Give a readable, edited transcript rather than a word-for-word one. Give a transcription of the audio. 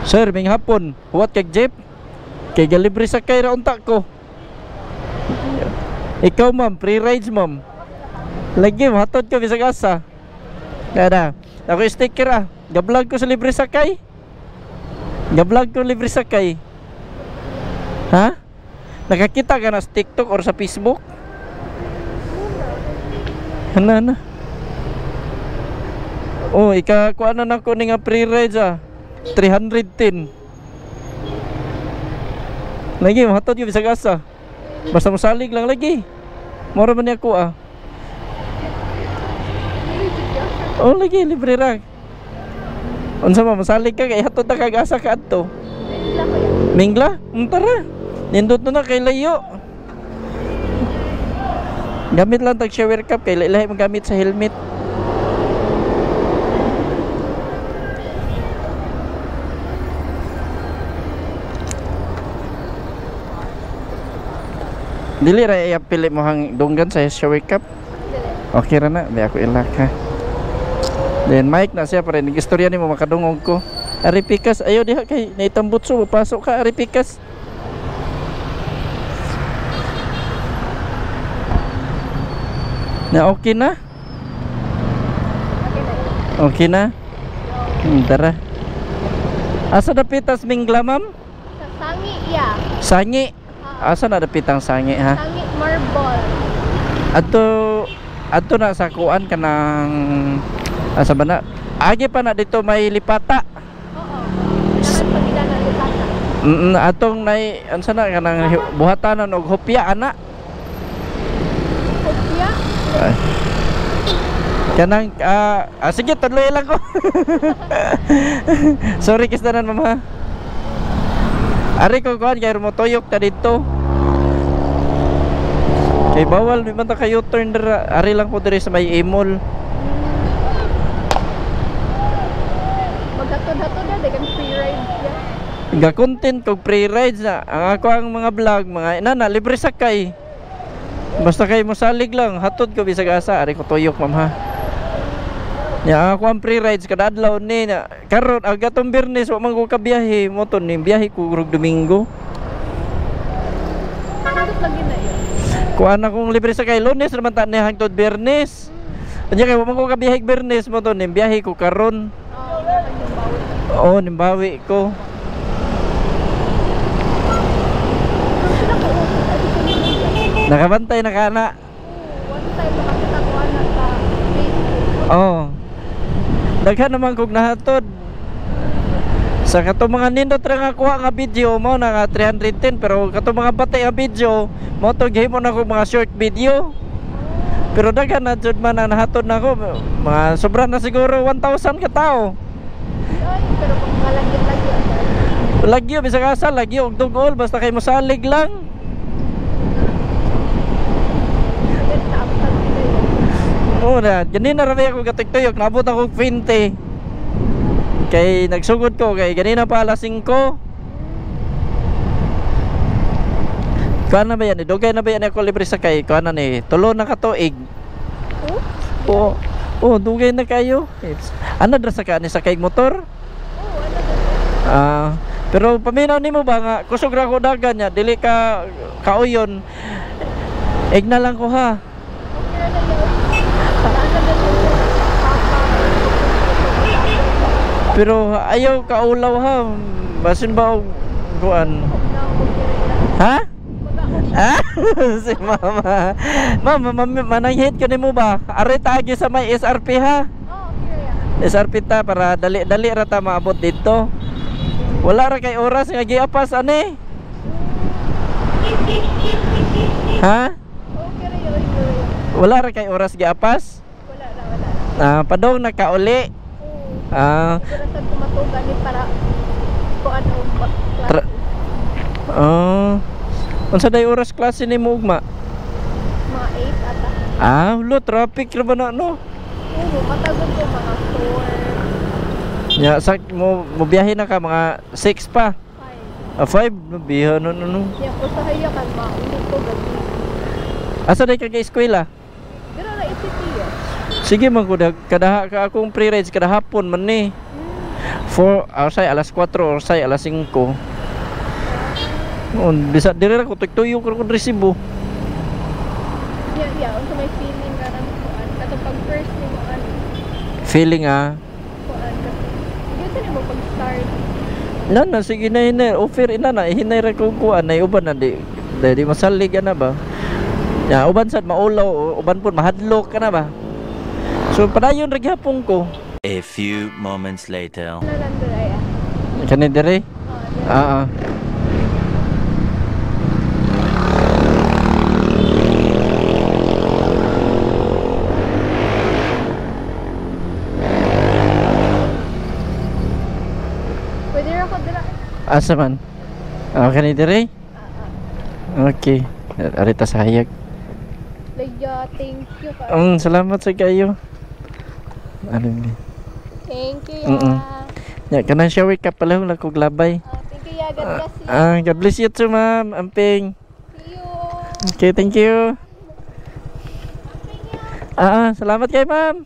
Sir, may hapon. Huwat kag jeep. Kay galibre sakay ra unta ko. Ikaw ma'am, free rides ma'am. Lagi hatod ko bisag asa. Kada. Ako sticker ah. Gablog ko sa libre sakay. Gablog ko libre sakay. Ha? Nakakita ka na sa TikTok or sa Facebook? Ano? Oh, ikakuha na ko ni nga free rides ah. 310. Lagi, mahatod yung bisag asa. Basta masalig lang lagi. Mura man niya ko ah. Oh, lagi, libre ra. Unsa man, masalig ka kay hatod na kag asa ka adto. Mingla? Tara. Nindot na kay layo. Gamit lang tag shower cap kay lahi magamit sa helmet. Dili ra iya pili mo hang dunggan sa shower cap. Okay ra na, di ako ilak ha. Then mic na siya para nag-istorya nimo makadungog ko. Ari pikas ayo diha kay naitambutso pasok ka ari pikas. Na okay na? Okay na? Tara. Asa dapitas Mingla ma'am? Sa Sangi ya. Sangi? Asa na dapitang Sangi ha? Sangi Marble. Adto na sa kuan kanang asa ba na? Agi pa na dito may lipata. Oo. Naman pagidana lipata. Atong nay unsa na kanang buhatanan og hopya ana. Hopya? Kanang sige tudloy lang ko. Sorry kisdanan mama. Ari ko kuan kay mo tuyok ta dito. Kay bawal di man ta kayo turn dira. Ari lang ko diri sa may Imol. Maghatod-hatod na dagan free rides ya. Ga content kog free rides na. Ang ako ang mga vlog mga inana libre sakay. Basta kay mo salig lang hatod ko bisag asa ari ko tuyok ma'am ha. Ya ako ang free rides kada adlaw ni na karon agatong Biyernes wa man ko kabiyahe mo to ni biyahe ko rug Domingo. Ano lagi na yun? Kuan akong libre sakay Lunes naman ta ni hangtod Biyernes. Anya kay wa man ko kabiyahe Biyernes mo to ni biyahe ko karon. Oh, nimbawi ko. Nakabantay na kana. One time makakita ko anak sa Facebook. Oh. Daghan naman kog nahatod. Sa kato mga nindot ra nga kuha nga video mo na nga 310 pero kato mga batay nga video mo to gihimo na ko mga short video. Pero daghan na jud man ang nahatod nako mga sobra na siguro 1,000 ka tao. Ay, pero kung malagyan-lagi Lagyo bisag asa lagyo og dugol basta kay mosalig lang. Oh na, ganina ra ako gatigtuyok, nabot ako 20. Kay nagsugod ko kay ganina pa alas 5. Kana ba yan? Dugay na ba yan ako libre sakay? Kana ni, tulo na ka tuig. Oh? Oh, dugay na kayo. Ano dra sa ni sakay motor? Pero paminaw nimo ba nga kusog ra ko dagan nya, dili ka kauyon. Igna lang ko ha. Pero ayaw kaulaw ha. Basin ba og kuan? Ha? Ha? Si mama. Mama, mananghit ko nimo ba? Are tagi sa may SRP ha. SRP ta para dali ra ta maabot dito. Wala ra kay oras nga giapas ani. Ha? Wala ra kay oras giapas? Wala. Padong nakauli. Sigurasan ko matugan ni para ko ano unsa day oras klase ni mo ugma? Mga 8 ata. Lo traffic ra ba na no? Oo, matagal ko mga 4. Ya sa mo biyahe na ka mga 6 pa. 5 no biha no. Ya ko sa haya kan mauli ko gabi. Asa day ka eskwela? Dira ra ICT ya. Sige man ko kadaha ka akong free rides kada hapon man ni. say alas 4 or say alas 5. Bisa dire ra ko tuyo ko resibo. Yeah, unsa may feeling ka nang kuan. Kato pag first ni mo ano, Feeling kuan ka. Dito na mo pag-start. na sige na hinay offer ina na hinay ra ko kuan na uban na di masalig na ba. Ya uban sad maulaw, uban pud mahadlok ka na ba. So padayon ra gyapon ko. A few moments later. Ano lang dito ay Kani dire? Ah. pwede ra ko dira. Asa man? Kani dire? Okay. Arita sa hayag. Laya, thank you ka. Salamat sa kayo. Ano ni? Thank you, Mm-mm. ya. Ya kanang shower ka pala lang kog labay. Thank you, ya. God bless you. God bless you too, ma'am. Amping. See you. Okay, thank you. Salamat kay ma'am.